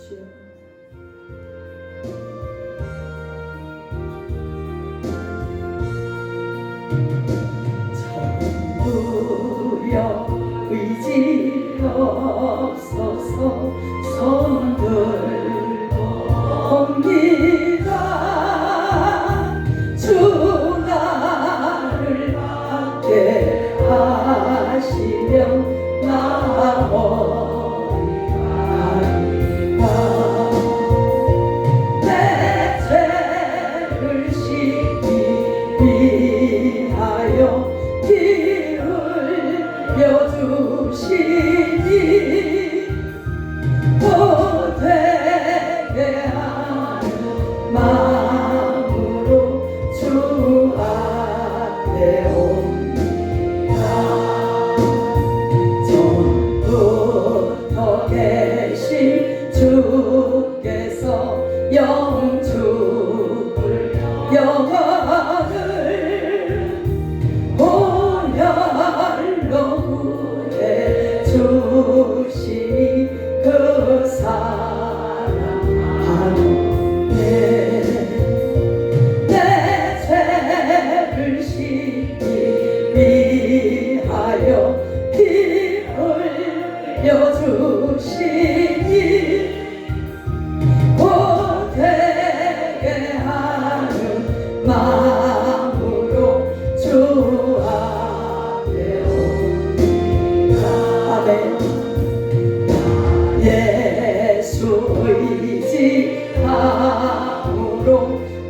주십시오. 전부여 의지 없어서 손 들고 옵니다. 주 나를 받게 하시면 나오리이다. 내 죄를 씻기 위하여 피 흘려 주시니 보되게 하는 마음으로 주 앞에 옵니다. 전부터 계신 주께서 영축을 영원을 보혈로 구해 주시니 그 사랑하는데 내 죄를 씻기 위하여 피 흘려 주시니 보되게 하는 마음으로 주 앞에 옵니다. 아멘. 예수 의지함으로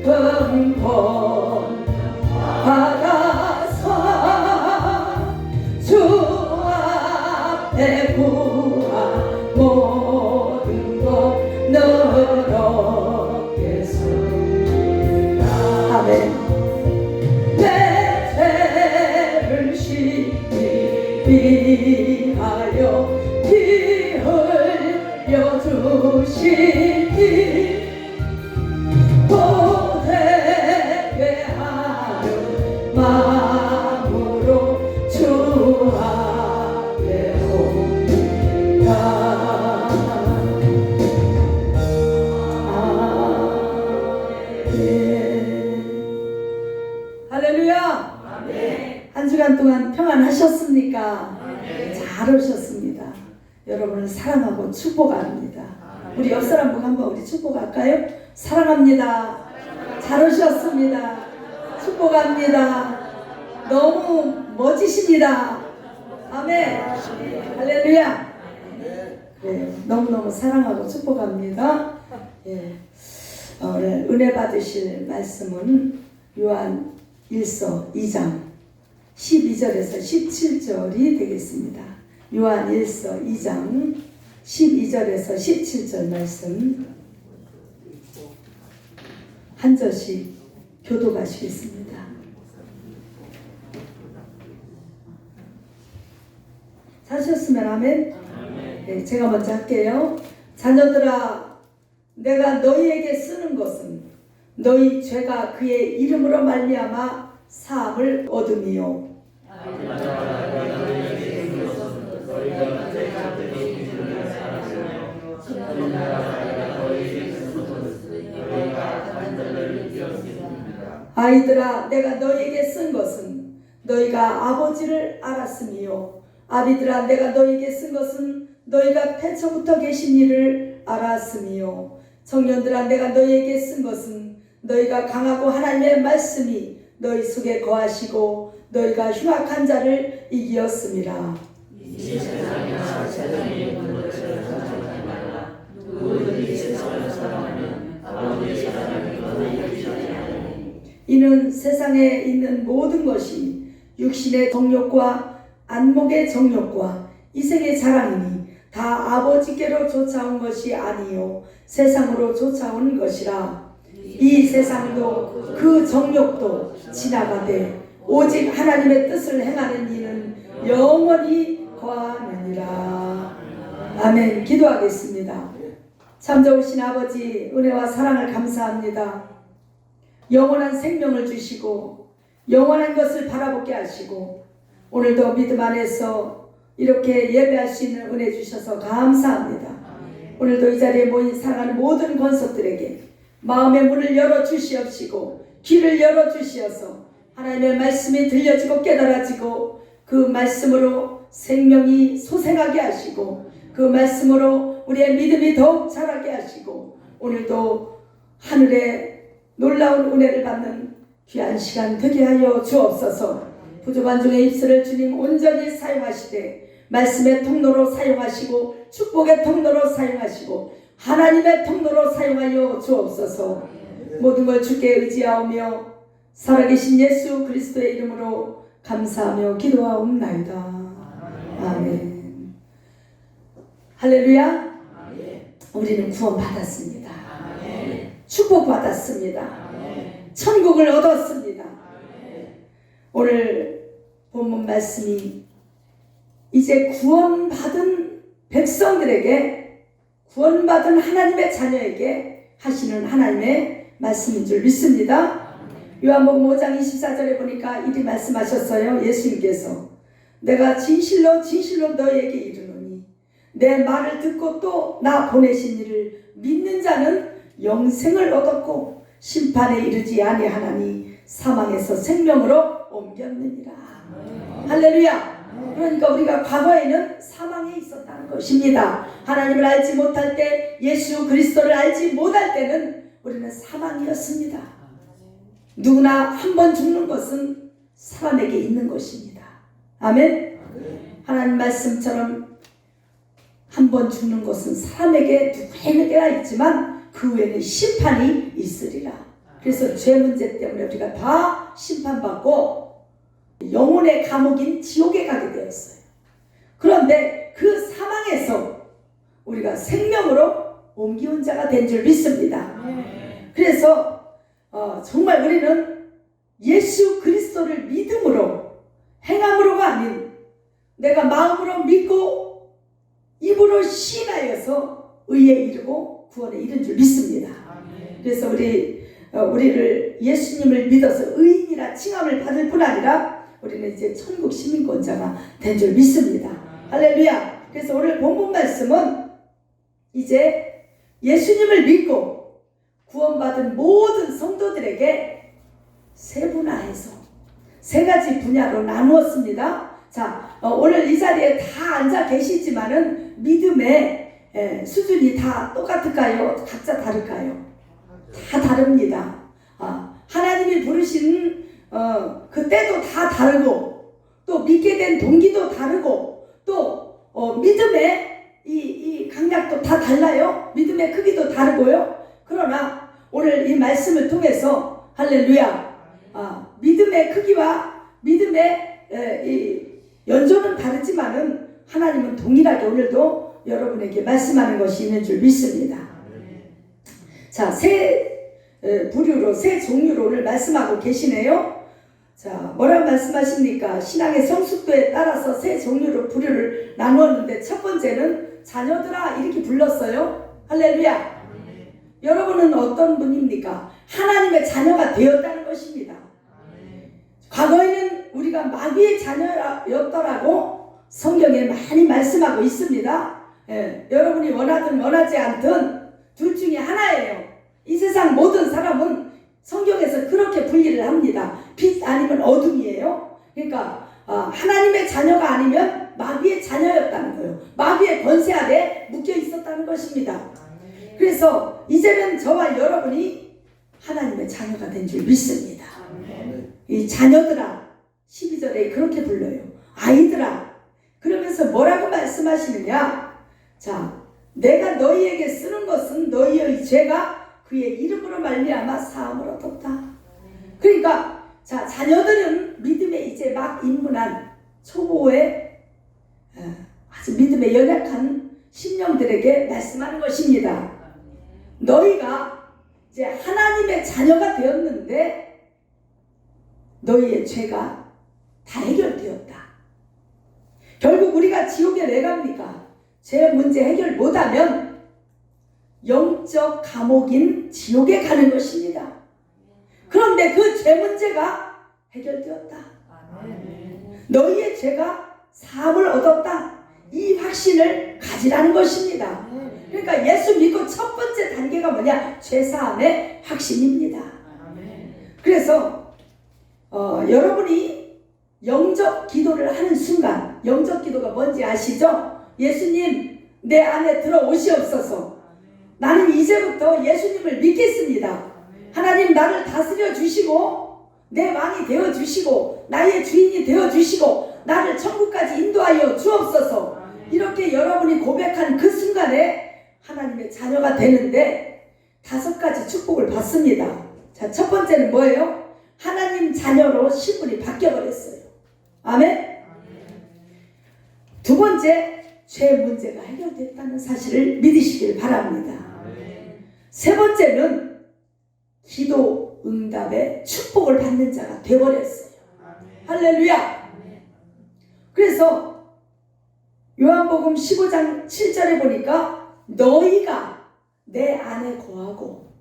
근본 받아서 주 앞에 구한 모든 것 너얻겠습니다. 아멘. 내 죄를 씻기 위하여 피 흘려 주시니 보되게 하는 마음으로 주 앞에 옵니다. 할렐루야. 한 주간 동안 평안하셨습니까? 잘 오셨습니다. 여러분을 사랑하고 축복합니다. 우리 옆 사람 보고 한번 우리 축복할까요? 사랑합니다. 잘 오셨습니다. 축복합니다. 너무 멋지십니다. 아멘. 할렐루야. 네, 너무너무 사랑하고 축복합니다. 예. 오늘 은혜 받으실 말씀은 요한 1서 2장 12절에서 17절이 되겠습니다. 요한 1서 2장 12절에서 17절 말씀 한 절씩 교독하시겠습니다. 찾으셨으면 아멘. 네, 제가 먼저 할게요. 자녀들아, 내가 너희에게 쓰는 것은 너희 죄가 그의 이름으로 말미암아 사함을 얻음이요. 아이들아, 내가 너희에게 쓴 것은 너희가 아버지를 알았음이요. 아비들아, 내가 너희에게 쓴 것은 너희가 태초부터 계신 이를 알았음이요. 청년들아, 내가 너희에게 쓴 것은 너희가 강하고 하나님의 말씀이 너희 속에 거하시고 너희가 흉악한 자를 이기었음이라. 이는 세상에 있는 모든 것이 육신의 정욕과 안목의 정욕과 이생의 자랑이니 다 아버지께로 쫓아온 것이 아니요 세상으로 쫓아온 것이라. 이 세상도 그 정욕도 지나가되 오직 하나님의 뜻을 행하는 이는 영원히 거하느니라. 아멘. 기도하겠습니다. 참 좋으신 아버지, 은혜와 사랑을 감사합니다. 영원한 생명을 주시고 영원한 것을 바라보게 하시고 오늘도 믿음 안에서 이렇게 예배할 수 있는 은혜 주셔서 감사합니다. 오늘도 이 자리에 모인 사랑하는 모든 권속들에게 마음의 문을 열어주시옵시고 귀를 열어주시어서 하나님의 말씀이 들려지고 깨달아지고 그 말씀으로 생명이 소생하게 하시고 그 말씀으로 우리의 믿음이 더욱 자라게 하시고 오늘도 하늘의 놀라운 은혜를 받는 귀한 시간 되게 하여 주옵소서. 부족한 중에 입술을 주님 온전히 사용하시되 말씀의 통로로 사용하시고 축복의 통로로 사용하시고 하나님의 통로로 사용하여 주옵소서. 모든 걸 주께 의지하오며 살아계신 예수 그리스도의 이름으로 감사하며 기도하옵나이다. 아멘. 할렐루야. 우리는 구원받았습니다. 축복받았습니다. 천국을 얻었습니다. 오늘 본문 말씀이 이제 구원받은 백성들에게, 구원받은 하나님의 자녀에게 하시는 하나님의 말씀인 줄 믿습니다. 요한복음 5장 24절에 보니까 이리 말씀하셨어요. 예수님께서 내가 진실로 진실로 너희에게 이르노니 내 말을 듣고 또 나 보내신 이를 믿는 자는 영생을 얻었고 심판에 이르지 아니하나니 사망에서 생명으로 옮겼느니라. 할렐루야. 그러니까 우리가 과거에는 사망에 있었다는 것입니다. 하나님을 알지 못할 때, 예수 그리스도를 알지 못할 때는 우리는 사망이었습니다. 누구나 한 번 죽는 것은 사람에게 있는 것입니다. 아멘. 하나님 말씀처럼 한 번 죽는 것은 사람에게 누구에게나 있지만 그 후에는 심판이 있으리라. 그래서 죄 문제 때문에 우리가 다 심판받고 영혼의 감옥인 지옥에 가게 되었어요. 그런데 그 사망에서 우리가 생명으로 옮겨온 자가 된 줄 믿습니다. 그래서 정말 우리는 예수 그리스도를 믿음으로, 행함으로가 아닌 내가 마음으로 믿고 입으로 시인하여서 의에 이르고 구원에 이른 줄 믿습니다. 그래서 우리를 예수님을 믿어서 의인이라 칭함을 받을 뿐 아니라 우리는 이제 천국 시민권자가 된 줄 믿습니다. 할렐루야. 그래서 오늘 본문 말씀은 이제 예수님을 믿고 구원받은 모든 성도들에게 세분화해서 세 가지 분야로 나누었습니다. 자, 오늘 이 자리에 다 앉아 계시지만은 믿음의 수준이 다 똑같을까요? 각자 다를까요? 다 다릅니다. 하나님이 부르신 그 때도 다 다르고 또 믿게 된 동기도 다르고 또 믿음의 이 강약도 다 달라요. 믿음의 크기도 다르고요. 그러나 오늘 이 말씀을 통해서 할렐루야, 믿음의 크기와 믿음의 이 연조는 다르지만은 하나님은 동일하게 오늘도 여러분에게 말씀하는 것이 있는 줄 믿습니다. 자, 세 부류로, 세 종류로 오늘 말씀하고 계시네요. 자, 뭐라고 말씀하십니까? 신앙의 성숙도에 따라서 세 종류로 부류를 나누었는데 첫 번째는 자녀들아 이렇게 불렀어요. 할렐루야. 여러분은 어떤 분입니까? 하나님의 자녀가 되었다는 것입니다. 과거에는 우리가 마귀의 자녀였더라고 성경에 많이 말씀하고 있습니다. 여러분이 원하든 원하지 않든 둘 중에 하나예요. 이 세상 모든 사람은 성경에서 그렇게 분리를 합니다. 빛 아니면 어둠이에요. 그러니까 하나님의 자녀가 아니면 마귀의 자녀였다는 거예요. 마귀의 권세 아래 묶여 있었다는 것입니다. 그래서 이제는 저와 여러분이 하나님의 자녀가 된 줄 믿습니다. 이 자녀들아, 12절에 그렇게 불러요. 아이들아. 그러면서 뭐라고 말씀하시느냐? 자, 내가 너희에게 쓰는 것은 너희의 죄가 그의 이름으로 말미암아 사함을 얻었다. 그러니까 자, 자녀들은 믿음에 이제 막 입문한 초보의 아주 믿음에 연약한 심령들에게 말씀하는 것입니다. 너희가 이제 하나님의 자녀가 되었는데 너희의 죄가 다 해결되었다. 결국 우리가 지옥에 왜 갑니까? 죄 문제 해결 못하면 영적 감옥인 지옥에 가는 것입니다. 그런데 그 죄 문제가 해결되었다. 너희의 죄가 사함을 얻었다. 이 확신을 가지라는 것입니다. 그러니까 그러니까 예수 믿고 첫 번째 단계가 뭐냐? 죄사함의 확신입니다. 그래서 여러분이 영적 기도를 하는 순간, 영적 기도가 뭔지 아시죠? 예수님 내 안에 들어오시옵소서. 나는 이제부터 예수님을 믿겠습니다. 하나님 나를 다스려 주시고 내 왕이 되어 주시고 나의 주인이 되어 주시고 나를 천국까지 인도하여 주옵소서. 이렇게 여러분이 고백한 그 순간에 하나님의 자녀가 되는데 5가지 축복을 받습니다. 자, 첫 번째는 뭐예요? 하나님 자녀로 신분이 바뀌어버렸어요. 아멘? 두 번째, 죄 문제가 해결됐다는 사실을 믿으시길 바랍니다. 세 번째는 기도 응답의 축복을 받는 자가 되어버렸어요. 할렐루야! 그래서 요한복음 15장 7절에 보니까 너희가 내 안에 거하고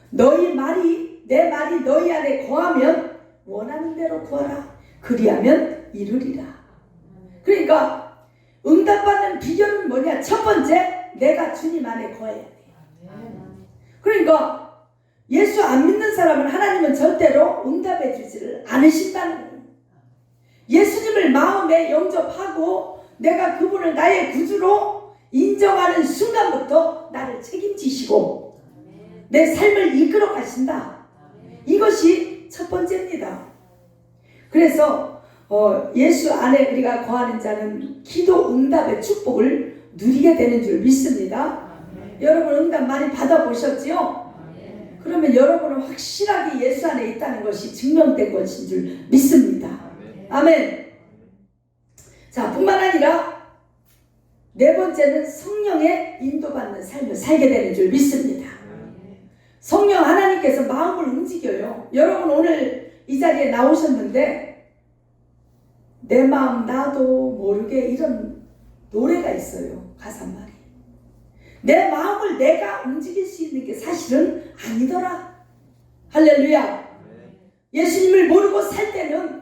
너희 말이 내 말이 너희 안에 거하면 원하는 대로 구하라. 그리하면 이루리라. 그러니까 응답받는 비결은 뭐냐? 첫 번째, 내가 주님 안에 거해야 돼요. 그러니까 예수 안 믿는 사람은 하나님은 절대로 응답해 주지를 않으신다는 거예요. 예수님을 마음에 영접하고 내가 그분을 나의 구주로 인정하는 순간부터 나를 책임지시고 내 삶을 이끌어 가신다. 이것이 첫 번째입니다. 그래서 예수 안에 우리가 거하는 자는 기도 응답의 축복을 누리게 되는 줄 믿습니다. 여러분 응답 많이 받아보셨지요? 그러면 여러분은 확실하게 예수 안에 있다는 것이 증명된 것인 줄 믿습니다. 아멘. 자, 뿐만 아니라 네 번째는 성령의 인도받는 삶을 살게 되는 줄 믿습니다. 성령 하나님께서 마음을 움직여요. 여러분 오늘 이 자리에 나오셨는데 내 마음 나도 모르게 이런 노래가 있어요. 가사말이. 내 마음을 내가 움직일 수 있는 게 사실은 아니더라. 할렐루야. 예수님을 모르고 살 때는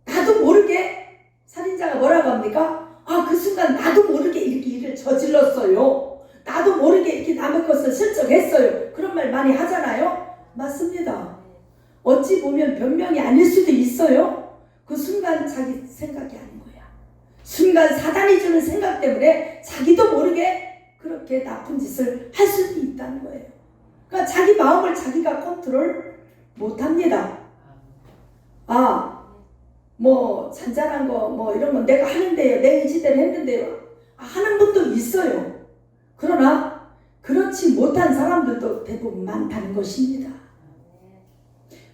나도 모르게 살인자가 뭐라고 합니까? 그 순간 나도 모르게 이렇게 일을 저질렀어요. 나도 모르게 이렇게 남의 것을 슬쩍했어요. 그런 말 많이 하잖아요. 맞습니다. 어찌 보면 변명이 아닐 수도 있어요. 그 순간 자기 생각이 아닌 거야. 순간 사단이 주는 생각 때문에 자기도 모르게 그렇게 나쁜 짓을 할 수도 있다는 거예요. 그러니까 자기 마음을 자기가 컨트롤 못합니다. 뭐 잔잔한 거 뭐 이런 건 내가 하는데요. 내 의지대로 했는데요. 하는 분도 있어요. 그러나 그렇지 못한 사람들도 대부분 많다는 것입니다.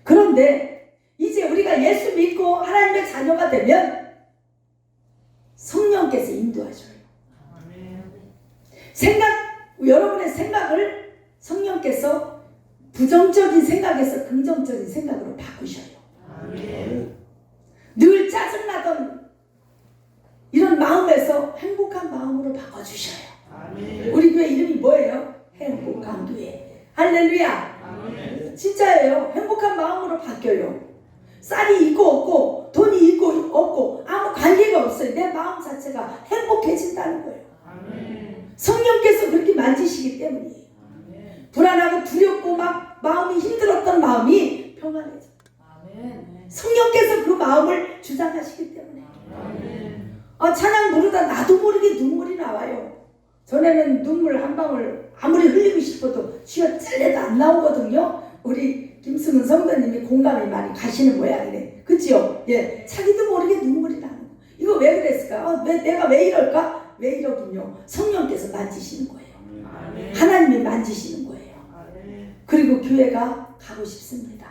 그런데 이제 우리가 예수 믿고 하나님의 자녀가 되면 성령께서 인도하셔요. 여러분의 생각을 성령께서 부정적인 생각에서 긍정적인 생각으로 바꾸셔요. 늘 짜증나던 이런 마음에서 행복한 마음으로 바꿔주셔요. 우리 교회 이름이 뭐예요? 행복한 교회. 할렐루야. 진짜예요. 행복한 마음으로 바뀌어요. 쌀이 있고 없고 돈이 있고 없고 아무 관계가 없어요. 내 마음 자체가 행복해진다는 거예요. 성령께서 그렇게 만지시기 때문이에요. 불안하고 두렵고 막 마음이 힘들었던 마음이 평안해져. 성령께서 그 마음을 주장하시기 때문에. 찬양 부르다 나도 모르게 눈물이 나와요. 전에는 눈물 한 방울 아무리 흘리고 싶어도 쥐어 찔려도 안 나오거든요. 우리 김승은 성도님이 공감이 많이 가시는 모양이네. 그치요? 예, 자기도 모르게 눈물이 나는 거. 이거 왜 그랬을까? 내가 왜 이럴까? 왜 이러군요. 성령께서 만지시는 거예요. 하나님이 만지시는 거예요. 그리고 교회가 가고 싶습니다.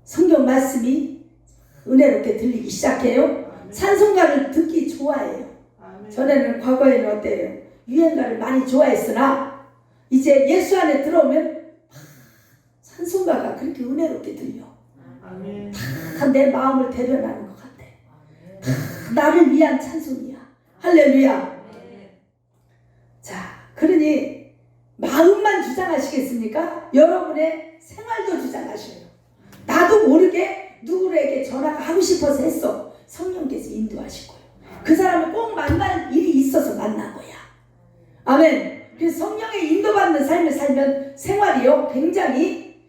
성경 말씀이 은혜롭게 들리기 시작해요. 찬송가를 듣기 좋아해요. 전에는 과거에는 어때요? 유행가를 많이 좋아했으나 이제 예수 안에 들어오면 찬송가가 그렇게 은혜롭게 들려. 다 내 마음을 대변하는 것 같아. 다 나를 위한 찬송이야. 할렐루야. 자, 그러니 마음만 주장하시겠습니까? 여러분의 생활도 주장하셔요. 나도 모르게 누구에게 전화가 하고 싶어서 했어. 성령께서 인도하실 거예요. 그 사람을 꼭 만날 일이 있어서 만난 거야. 굉장히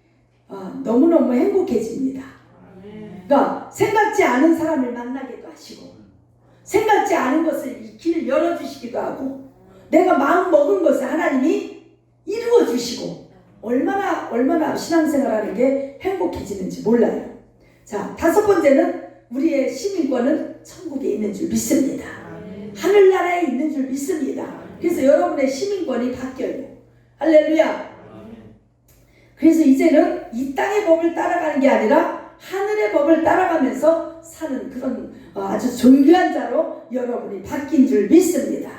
너무너무 행복해집니다. 그러니까 생각지 않은 사람을 만나기도 하시고 생각지 않은 것을 이 길을 열어주시기도 하고 내가 마음 먹은 것을 하나님이 이루어 주시고 얼마나 신앙생활하는 게 행복해지는지 몰라요. 자, 5번째는 우리의 시민권은 천국에 있는 줄 믿습니다. 하늘나라에 있는 줄 믿습니다. 그래서 여러분의 시민권이 바뀌어요. 할렐루야. 그래서 이제는 이 땅의 법을 따라가는 게 아니라 하늘의 법을 따라가면서 사는 그런 아주 존귀한 자로 여러분이 바뀐 줄 믿습니다.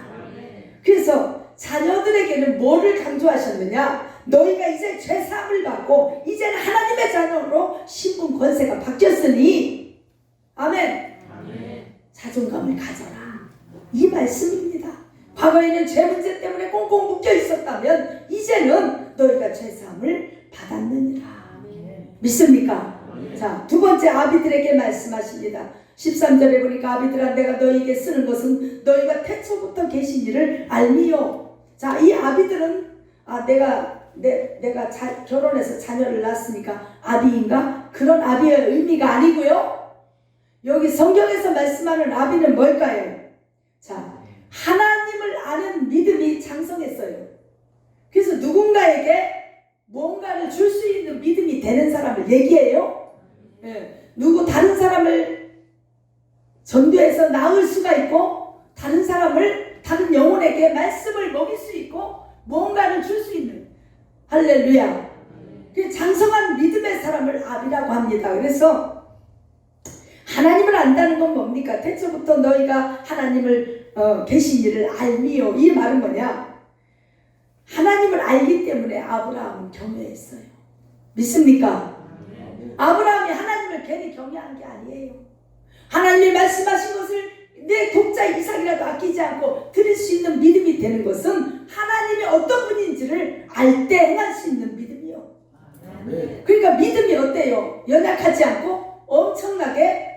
그래서 자녀들에게는 뭐를 강조하셨느냐? 너희가 이제 죄사함을 받고 이제는 하나님의 자녀로 신분 권세가 바뀌었으니 아멘. 자존감을 가져라. 이 말씀입니다. 과거에는 죄 문제 때문에 꽁꽁 묶여 있었다면 이제는 너희가 죄사함을 받았느니라. 믿습니까? 자, 2번째 아비들에게 말씀하십니다. 13절에 보니까 아비들아 내가 너희에게 쓰는 것은 너희가 태초부터 계신 일을 알미요. 자, 이 아비들은 내가 결혼해서 자녀를 낳았으니까 아비인가? 그런 아비의 의미가 아니고요. 여기 성경에서 말씀하는 아비는 뭘까요? 자, 하나님을 아는 믿음이 장성했어요. 그래서 누군가에게 뭔가를 줄 수 있는 믿음이 되는 사람을 얘기해요. 다른 사람을 전도해서 낳을 수가 있고 다른 영혼에게 말씀을 먹일 수 있고 뭔가를 줄 수 있는 할렐루야. 장성한 믿음의 사람을 아비라고 합니다. 그래서 하나님을 안다는 건 뭡니까? 태초부터 너희가 하나님을 계신 일을 알미요. 이 말은 뭐냐? 하나님을 알기 때문에 아브라함은 경외했어요. 믿습니까? 아브라함이 하나님을 괜히 경외한 게 아니에요. 하나님이 말씀하신 것을 내 독자 이삭이라도 아끼지 않고 드릴 수 있는 믿음이 되는 것은 하나님이 어떤 분인지를 알 때 행할 수 있는 믿음이요. 그러니까 믿음이 어때요? 연약하지 않고 엄청나게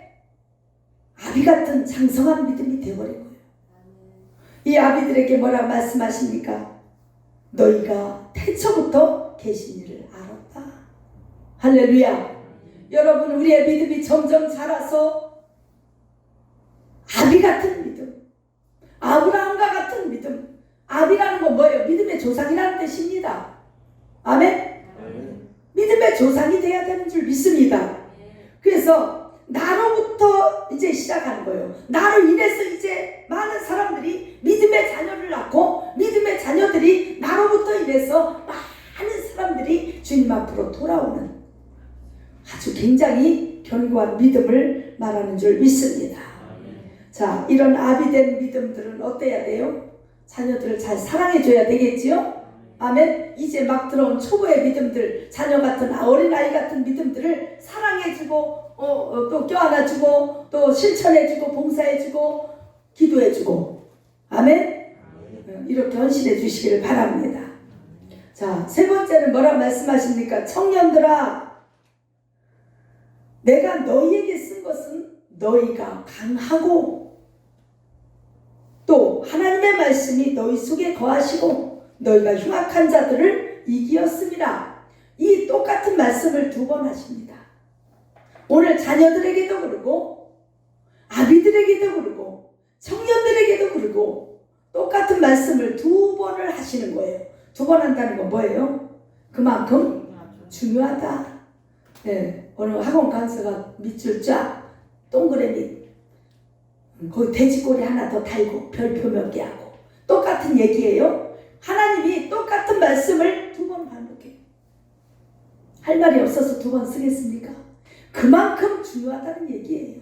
아비 같은 장성한 믿음이 되어버린 거예요. 이 아비들에게 뭐라 말씀하십니까? 너희가 태초부터 계신 일을 알았다. 할렐루야. 여러분, 우리의 믿음이 점점 자라서 아비 같은 믿음, 아브라함과 같은 믿음. 아비라는 건 뭐예요? 믿음의 조상이라는 뜻입니다. 아멘? 믿음의 조상이 돼야 되는 줄 믿습니다. 그래서 나로부터 이제 시작하는 거예요. 나로 인해서 이제 많은 사람들이 믿음의 자녀를 낳고 믿음의 자녀들이 나로부터 인해서 많은 사람들이 주님 앞으로 돌아오는 아주 굉장히 견고한 믿음을 말하는 줄 믿습니다. 자, 이런 아비된 믿음들은 어때야 돼요? 자녀들을 잘 사랑해줘야 되겠지요? 아멘. 이제 막 들어온 초보의 믿음들, 자녀 같은 어린아이 같은 믿음들을 사랑해주고 또 껴안아주고 또 실천해주고 봉사해주고 기도해주고 아멘. 이렇게 헌신해 주시기를 바랍니다. 자, 3번째는 뭐라 말씀하십니까? 청년들아, 내가 너희에게 쓴 것은 너희가 강하고 또 하나님의 말씀이 너희 속에 거하시고 너희가 흉악한 자들을 이기었습니다. 이 똑같은 말씀을 2번 하십니다. 오늘 자녀들에게도 그러고 아비들에게도 그러고 청년들에게도 그러고 똑같은 말씀을 2번을 하시는 거예요. 2번 한다는 건 뭐예요? 그만큼 중요하다. 네, 어느 학원 강사가 밑줄 쫙 동그라미 거기 돼지꼬리 하나 더 달고 별표 몇 개 하고 똑같은 얘기예요. 하나님이 똑같은 말씀을 2번 반복해요. 할 말이 없어서 2번 쓰겠습니까? 그만큼 중요하다는 얘기예요.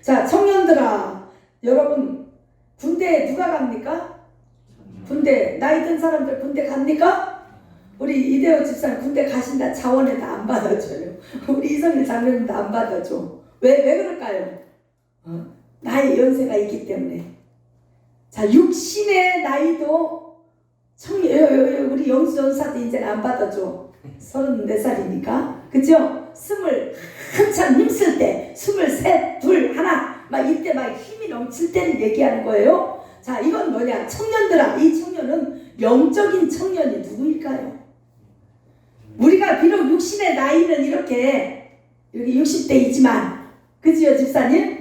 자, 청년들아, 여러분 군대에 누가 갑니까? 군대, 나이 든 사람들 군대 갑니까? 우리 이대호 집사님 군대 가신다 자원에도 안 받아줘요. 우리 이성일 장로님도 안 받아줘. 왜 그럴까요? 나이 연세가 있기 때문에. 자, 육신의 나이도 우리 영수 전사도 이제는 안 받아줘. 34살이니까. 그죠? 한참 힘쓸 때 23, 2, 1 막 이때 막 힘이 넘칠 때는 얘기하는 거예요. 자, 이건 뭐냐? 청년들아, 이 청년은 영적인 청년이 누구일까요? 우리가 비록 육신의 나이는 이렇게 60대이지만, 그지요 집사님?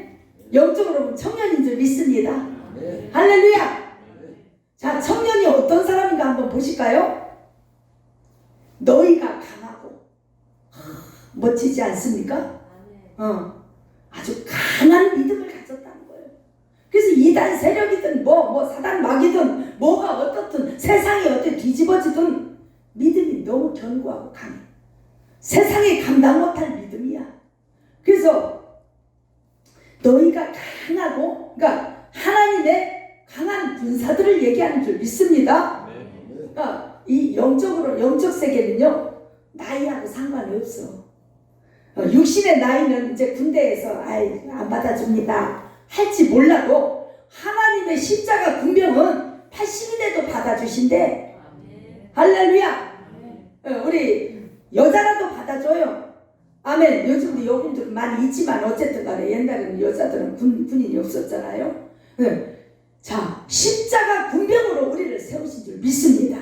영적으로 보면 청년인 줄 믿습니다. 할렐루야. 자, 청년이 어떤 사람인가 한번 보실까요? 너희가 강하고 멋지지 않습니까? 아주 강한 믿음을 가졌다는 거예요. 그래서 이단 세력이든 사단 마귀든 뭐가 어떻든 세상이 어떻게 뒤집어지든 믿음이 너무 견고하고 강해. 세상에 감당 못할 믿음이야. 그래서 너희가 강하고, 그러니까 하나님의 강한 군사들을 얘기하는 줄 믿습니다. 그러니까 이 영적 세계는요, 나이하고 상관이 없어. 육신의 나이는 이제 군대에서 안 받아줍니다 할지 몰라도 하나님의 십자가 군병은 80이 돼도 받아주신대. 할렐루야. 우리 여자라도 받아줘요. 아멘. 요즘도 여군들은 많이 있지만 어쨌든 간에 옛날에는 여자들은 군인이 없었잖아요. 자, 십자가 군병으로 우리를 세우신 줄 믿습니다.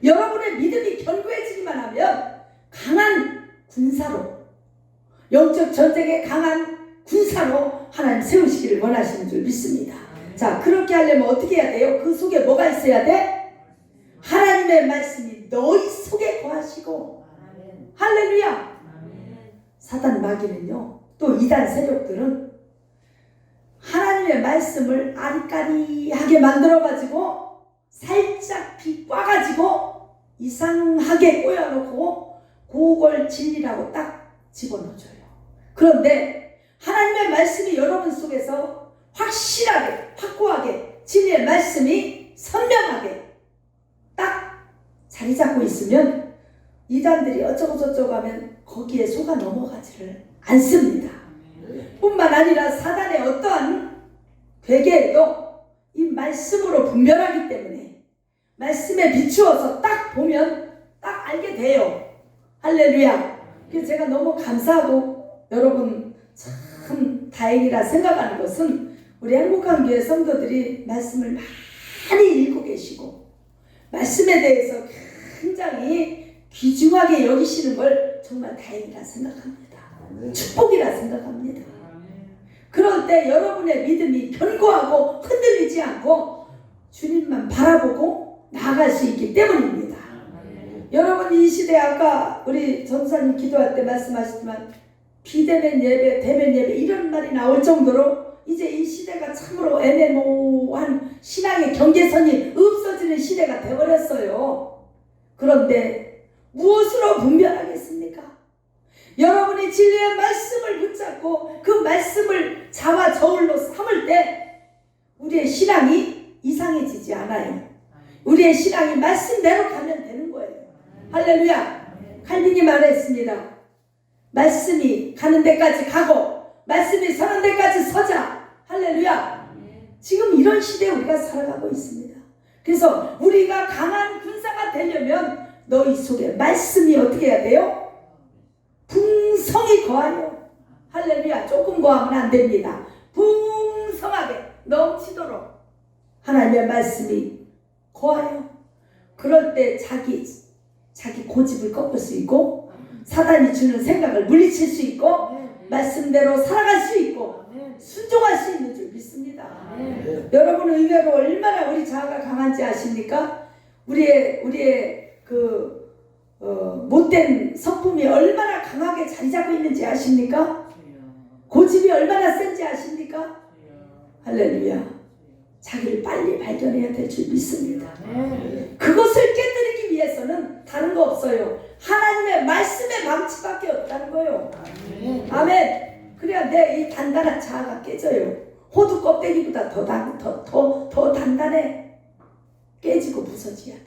여러분의 믿음이 견고해지기만 하면 강한 군사로, 영적 전쟁에 강한 군사로 하나님 세우시기를 원하시는 줄 믿습니다. 자, 그렇게 하려면 어떻게 해야 돼요? 그 속에 뭐가 있어야 돼? 하나님의 말씀이 너희 속에 거하시고. 할렐루야. 사단 마귀는요, 또 이단 세력들은 하나님의 말씀을 아리까리하게 만들어가지고 살짝 비꽈가지고 이상하게 꼬여놓고 그걸 진리라고 딱 집어넣어줘요. 그런데 하나님의 말씀이 여러분 속에서 확실하게, 확고하게, 진리의 말씀이 선명하게 딱 자리 잡고 있으면 이단들이 어쩌고 저쩌고 하면 거기에 속아 넘어가지를 않습니다. 뿐만 아니라 사단의 어떠한 괴계에도 이 말씀으로 분별하기 때문에 말씀에 비추어서 딱 보면 딱 알게 돼요. 할렐루야. 그래서 제가 너무 감사하고 여러분 참 다행이라 생각하는 것은 우리 행복한 교회 성도들이 말씀을 많이 읽고 계시고 말씀에 대해서 굉장히 귀중하게 여기시는 걸 정말 다행이라 생각합니다. 축복이라 생각합니다. 그럴 때 여러분의 믿음이 견고하고 흔들리지 않고 주님만 바라보고 나아갈 수 있기 때문입니다. 여러분, 이 시대에 아까 우리 전사님 기도할 때 말씀하셨지만 비대면 예배, 대면 예배 이런 말이 나올 정도로 이제 이 시대가 참으로 애매모호한 신앙의 경계선이 없어지는 시대가 되어버렸어요. 그런데 무엇으로 분별하겠습니까? 여러분이 진리의 말씀을 붙잡고 그 말씀을 자와 저울로 삼을 때 우리의 신앙이 이상해지지 않아요. 우리의 신앙이 말씀대로 가면 되는 거예요. 할렐루야. 칼빈이 말했습니다. 말씀이 가는 데까지 가고 말씀이 서는 데까지 서자. 할렐루야. 지금 이런 시대에 우리가 살아가고 있습니다. 그래서 우리가 강한 군사가 되려면 너희 속에 말씀이 어떻게 해야 돼요? 풍성히 거하여. 할렐루야. 조금 거하면 안 됩니다. 풍성하게 넘치도록 하나님의 말씀이 거하여. 그럴 때 자기 고집을 꺾을 수 있고 사단이 주는 생각을 물리칠 수 있고 말씀대로 살아갈 수 있고 순종할 수 있는 줄 믿습니다. 여러분은 의외로 얼마나 우리 자아가 강한지 아십니까? 우리의 못된 성품이 얼마나 강하게 자리 잡고 있는지 아십니까? 고집이 얼마나 센지 아십니까? 할렐루야. 자기를 빨리 발견해야 될 줄 믿습니다. 그것을 깨뜨리기 위해서는 다른 거 없어요. 하나님의 말씀의 방치밖에 없다는 거예요. 아멘. 그래야 내 이 단단한 자아가 깨져요. 호두 껍데기보다 더 단단해. 깨지고 부서져야 돼요.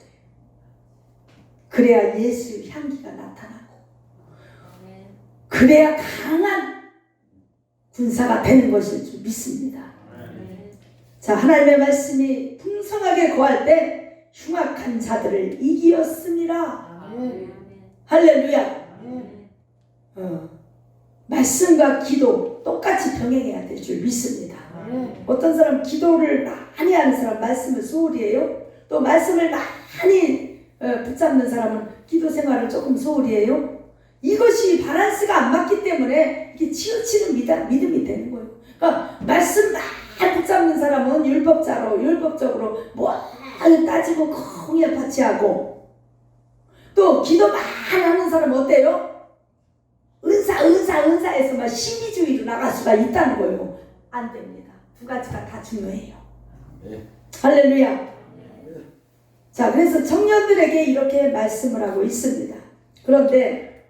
그래야 예수 향기가 나타나고 그래야 강한 군사가 되는 것일 줄 믿습니다. 자, 하나님의 말씀이 풍성하게 거할 때 흉악한 자들을 이기었습니다. 할렐루야. 말씀과 기도 똑같이 병행해야 될 줄 믿습니다. 어떤 사람 기도를 많이 하는 사람 말씀을 소홀히 해요. 또 말씀을 많이 붙잡는 사람은 기도 생활을 조금 소홀히 해요. 이것이 밸런스가 안 맞기 때문에 이게 치우치는 믿음이 되는 거예요. 그러니까 말씀 잘 붙잡는 사람은 율법적으로 뭐 따지고 콩에 파치하고, 또 기도 많이 하는 사람은 어때요? 은사에서 막 신비주의로 나갈 수가 있다는 거예요. 안 됩니다. 두 가지가 다 중요해요. 할렐루야. 자, 그래서 청년들에게 이렇게 말씀을 하고 있습니다. 그런데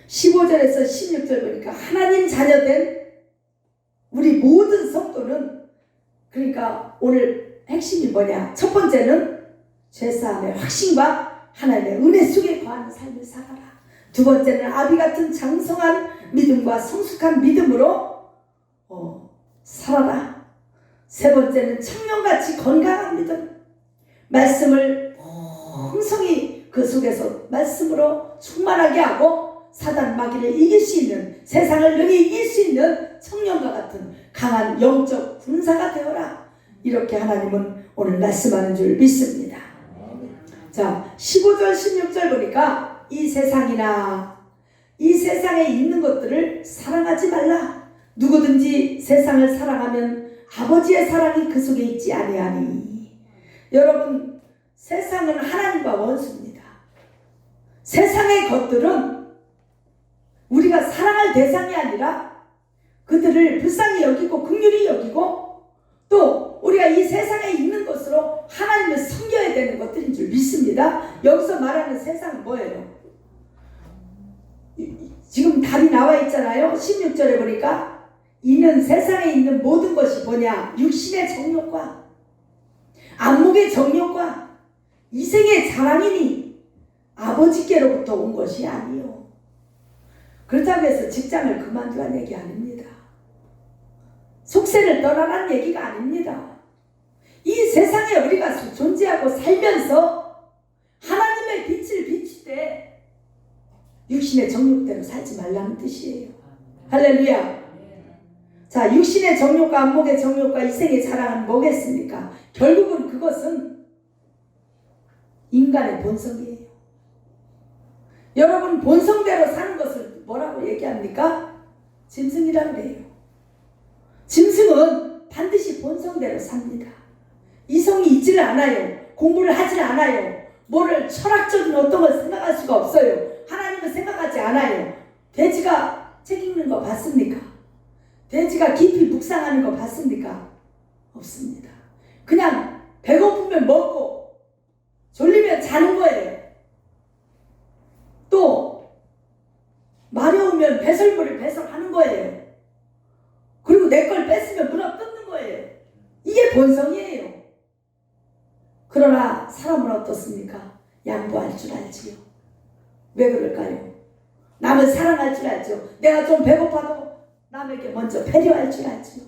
15절에서 16절 보니까 하나님 자녀된 우리 모든 성도는, 그러니까 오늘 핵심이 뭐냐? 첫 번째는 죄사함의 확신과 하나님의 은혜 속에 거하는 삶을 살아라. 두 번째는 아비 같은 장성한 믿음과 성숙한 믿음으로 살아라. 세 번째는 청년같이 건강한 믿음, 말씀을 풍성히 그 속에서 말씀으로 충만하게 하고 사단 마귀를 이길 수 있는, 세상을 능히 이길 수 있는 청년과 같은 강한 영적 군사가 되어라. 이렇게 하나님은 오늘 말씀하는 줄 믿습니다. 자, 15절 16절 보니까 이 세상이나 이 세상에 있는 것들을 사랑하지 말라. 누구든지 세상을 사랑하면 아버지의 사랑이 그 속에 있지 아니하니. 여러분, 세상은 하나님과 원수입니다. 세상의 것들은 우리가 사랑할 대상이 아니라 그들을 불쌍히 여기고 긍휼히 여기고, 또 우리가 이 세상에 있는 것으로 하나님을 섬겨야 되는 것들인 줄 믿습니다. 여기서 말하는 세상은 뭐예요? 지금 답이 나와 있잖아요. 16절에 보니까 이는 세상에 있는 모든 것이 뭐냐? 육신의 정욕과 안목의 정욕과 이생의 자랑이니 아버지께로부터 온 것이 아니요. 그렇다고 해서 직장을 그만두라는 얘기 아닙니다. 속세를 떠나라는 얘기가 아닙니다. 이 세상에 우리가 존재하고 살면서 하나님의 빛을 비출 때 육신의 정욕대로 살지 말라는 뜻이에요. 할렐루야. 자, 육신의 정욕과 안목의 정욕과 이생의 자랑은 뭐겠습니까? 결국은 그것은 인간의 본성이에요. 여러분, 본성대로 사는 것을 뭐라고 얘기합니까? 짐승이라고 그래요. 짐승은 반드시 본성대로 삽니다. 이성이 있지를 않아요. 공부를 하질 않아요. 뭐를 철학적인 어떤 걸 생각할 수가 없어요. 하나님을 생각하지 않아요. 돼지가 책 읽는 거 봤습니까? 돼지가 깊이 묵상하는 거 봤습니까? 없습니다. 그냥 배고프면 먹고 졸리면 자는 거예요. 또 마려우면 배설물을 배설하는 거예요. 그리고 내 걸 뺐으면 물어 뜯는 거예요. 이게 본성이에요. 그러나 사람은 어떻습니까? 양보할 줄 알지요. 왜 그럴까요? 남을 사랑할 줄 알죠. 내가 좀 배고파도 남에게 먼저 배려할 줄 알지요.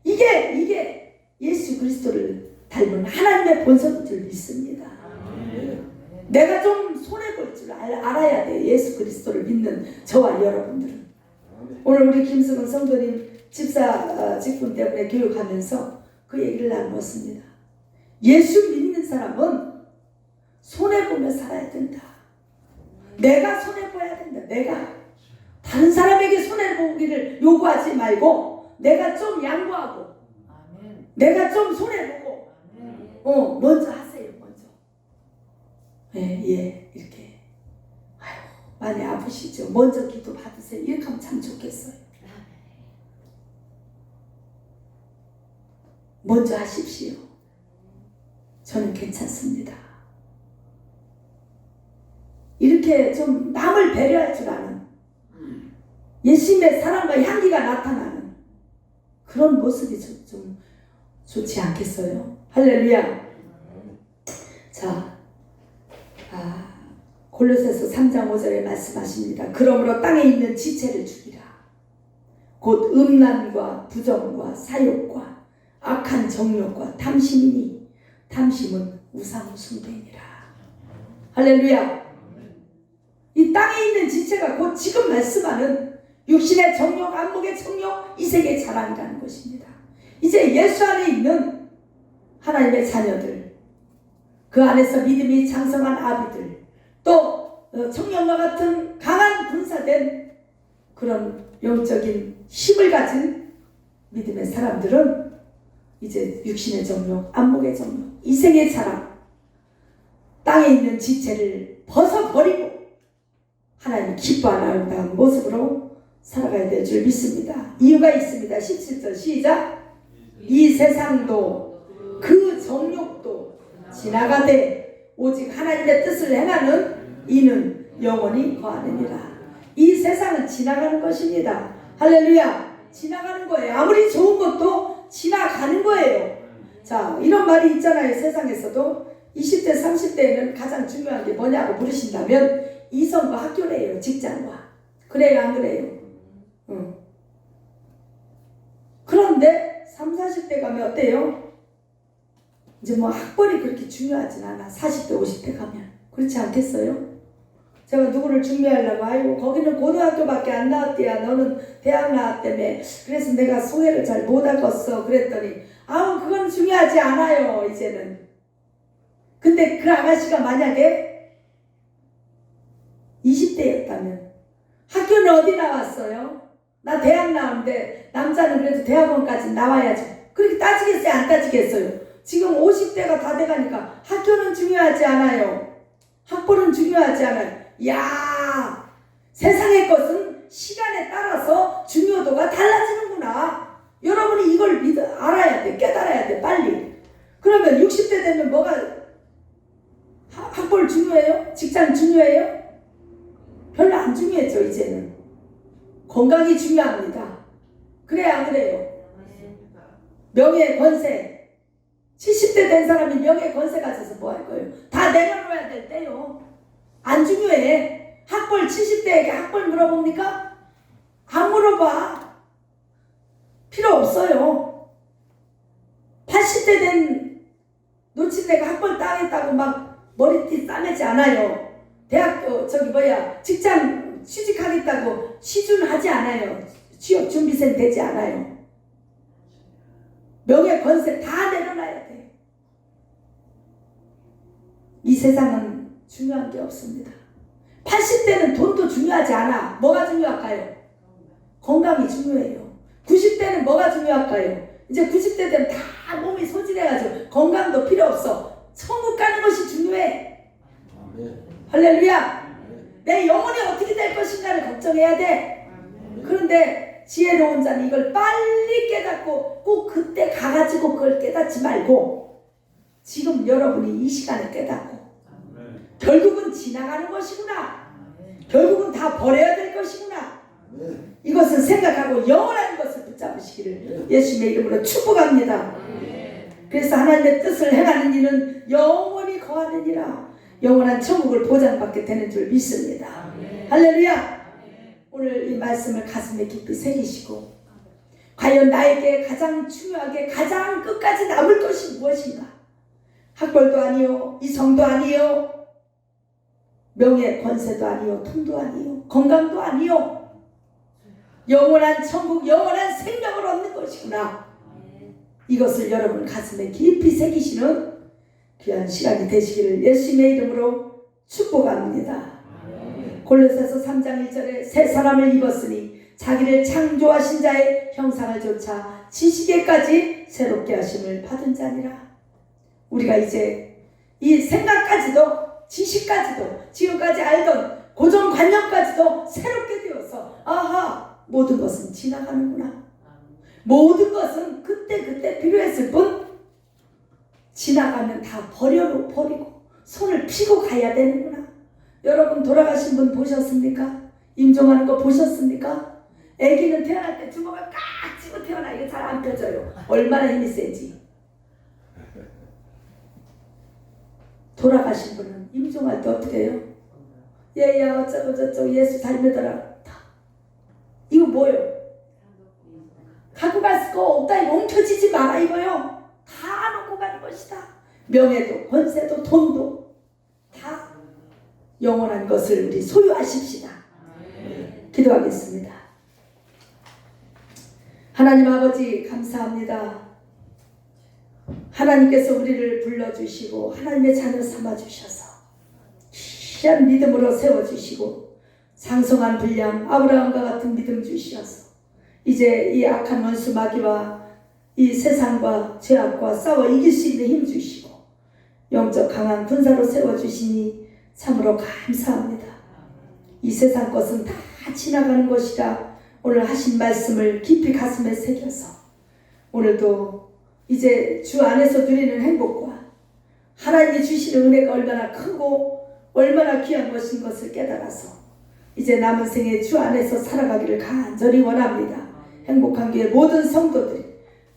이게 예수 그리스도를 닮은 하나님의 본성인 줄 믿습니다. 내가 좀 손해볼 줄 알아야 돼. 예수 그리스도를 믿는 저와 여러분들은. 오늘 우리 김승은 성도님 집사 직분 때문에 교육하면서 그 얘기를 나누었습니다. 예수 믿는 사람은 손해보며 살아야 된다. 내가 손해봐야 된다. 내가 다른 사람에게 손해보기를 요구하지 말고 내가 좀 양보하고 내가 좀 손해보고 먼저 하세요. 먼저. 예, 이렇게 많이 아프시죠? 먼저 기도 받으세요. 이렇게 하면 참 좋겠어요. 먼저 하십시오. 저는 괜찮습니다. 이렇게 좀 남을 배려할 줄 아는, 예수님의 사랑과 향기가 나타나는 그런 모습이 좀 좋지 않겠어요? 할렐루야. 자, 골로새서 3장 5절에 말씀하십니다. 그러므로 땅에 있는 지체를 죽이라. 곧 음란과 부정과 사욕과 악한 정욕과 탐심이니 탐심은 우상 숭배니라. 할렐루야. 이 땅에 있는 지체가 곧 지금 말씀하는 육신의 정욕, 안목의 정욕, 이색의 자랑이라는 것입니다. 이제 예수 안에 있는 하나님의 자녀들, 그 안에서 믿음이 장성한 아비들, 또 청년과 같은 강한 군사된 그런 영적인 힘을 가진 믿음의 사람들은 이제 육신의 정욕, 안목의 정욕, 이생의 자랑, 땅에 있는 지체를 벗어버리고 하나님 기뻐하는 아름다운 모습으로 살아가야 될 줄 믿습니다. 이유가 있습니다. 17절 시작. 이 세상도 그 정욕도 지나가되 오직 하나님의 뜻을 행하는 이는 영원히 거하느니라. 이 세상은 지나가는 것입니다. 할렐루야. 지나가는 거예요. 아무리 좋은 것도 지나가는 거예요. 자, 이런 말이 있잖아요. 세상에서도 20대 30대에는 가장 중요한 게 뭐냐고 물으신다면 이성과 학교래요. 직장과. 그래요 안 그래요? 그런데 30, 40대 가면 어때요? 이제 뭐 학벌이 그렇게 중요하진 않아. 40대 50대 가면. 그렇지 않겠어요? 제가 누구를 중매하려고 아이고 거기는 고등학교밖에 안 나왔대야. 너는 대학 나왔다며. 그래서 내가 소개를 잘 못하겠어. 그랬더니 아우 그건 중요하지 않아요. 이제는. 근데 그 아가씨가 만약에 20대였다면 학교는 어디 나왔어요? 나 대학 나오는데 남자는 그래도 대학원까지 나와야죠. 그렇게 따지겠어요? 안 따지겠어요? 지금 50대가 다 돼가니까 학교는 중요하지 않아요. 학벌은 중요하지 않아요. 야, 세상의 것은 시간에 따라서 중요도가 달라지는구나. 여러분이 이걸 알아야 돼. 깨달아야 돼. 빨리. 그러면 60대 되면 뭐가 학벌 중요해요? 직장 중요해요? 별로 안 중요해져 이제는. 건강이 중요합니다. 그래야 안 그래요? 명예, 권세. 70대 된 사람이 명예, 권세 가져서 뭐 할 거예요? 다 내려놓아야 될 때요. 안 중요해. 학벌 70대에게 학벌 물어봅니까? 안 물어봐. 필요 없어요. 80대 된 놓친애가 학벌 따겠다고 막 머리띠 싸매지 않아요. 대학교 직장 취직하겠다고 취준하지 않아요. 취업 준비생 되지 않아요. 명예 권세 다 내려놔야 돼. 이 세상은 중요한 게 없습니다. 80대는 돈도 중요하지 않아. 뭐가 중요할까요? 건강이 중요해요. 90대는 뭐가 중요할까요? 이제 90대 되면 다 몸이 소진해가지고 건강도 필요 없어. 천국 가는 것이 중요해. 할렐루야. 내 영혼이 어떻게 될 것인가를 걱정해야 돼. 그런데 지혜로운 자는 이걸 빨리 깨닫고 꼭 그때 가가지고 그걸 깨닫지 말고 지금 여러분이 이 시간에 깨닫고 결국은 지나가는 것이구나. 결국은 다 버려야 될 것이구나. 이것을 생각하고 영원한 것을 붙잡으시기를 예수님의 이름으로 축복합니다. 그래서 하나님의 뜻을 행하는 이는 영원히 거하느니라. 영원한 천국을 보장받게 되는 줄 믿습니다. 할렐루야. 오늘 이 말씀을 가슴에 깊이 새기시고 과연 나에게 가장 중요하게 가장 끝까지 남을 것이 무엇인가? 학벌도 아니요, 이성도 아니요, 명예 권세도 아니요, 돈도 아니요, 건강도 아니요, 영원한 천국, 영원한 생명을 얻는 것이구나. 이것을 여러분 가슴에 깊이 새기시는 귀한 시간이 되시기를 예수님의 이름으로 축복합니다. 골로새서 3장 1절에 새 사람을 입었으니 자기를 창조하신 자의 형상을 조차 지식에까지 새롭게 하심을 받은 자니라. 우리가 이제 이 생각까지도 지식까지도 지금까지 알던 고정관념까지도 새롭게 되어서 아하, 모든 것은 지나가는구나. 모든 것은 그때 필요했을 뿐 지나가면 다 버리고 손을 피고 가야 되는구나. 여러분 돌아가신 분 보셨습니까? 임종하는 거 보셨습니까? 아기는 태어날 때 주먹을 깍 쥐고 태어나. 이게 잘 안 펴져요. 얼마나 힘이 세지. 돌아가신 분은 임종할 때 어떻게 해요? 얘야 어쩌고 저쩌고 예수 닮으더라. 이거 뭐예요? 갖고 갔을 거 없다. 이거 엉켜지지 마라 이거요. 다 놓고 가는 것이다. 명예도 권세도 돈도 다 영원한 것을 우리 소유하십시다. 기도하겠습니다. 하나님 아버지 감사합니다. 하나님께서 우리를 불러주시고 하나님의 자녀 삼아주셔서 귀한 믿음으로 세워주시고 장성한 분량 아브라함과 같은 믿음 주시어서 이제 이 악한 원수 마귀와 이 세상과 죄악과 싸워 이길 수 있는 힘 주시고 영적 강한 군사로 세워주시니 참으로 감사합니다. 이 세상 것은 다 지나가는 것이라 오늘 하신 말씀을 깊이 가슴에 새겨서 오늘도 이제 주 안에서 누리는 행복과 하나님이 주시는 은혜가 얼마나 크고 얼마나 귀한 것인 것을 깨달아서 이제 남은 생에 주 안에서 살아가기를 간절히 원합니다. 행복한 교회 모든 성도들이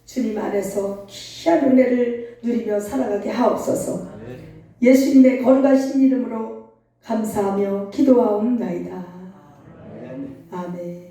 주님 안에서 귀한 은혜를 누리며 살아가게 하옵소서. 예수님의 거룩하신 이름으로 감사하며 기도하옵나이다. 아멘.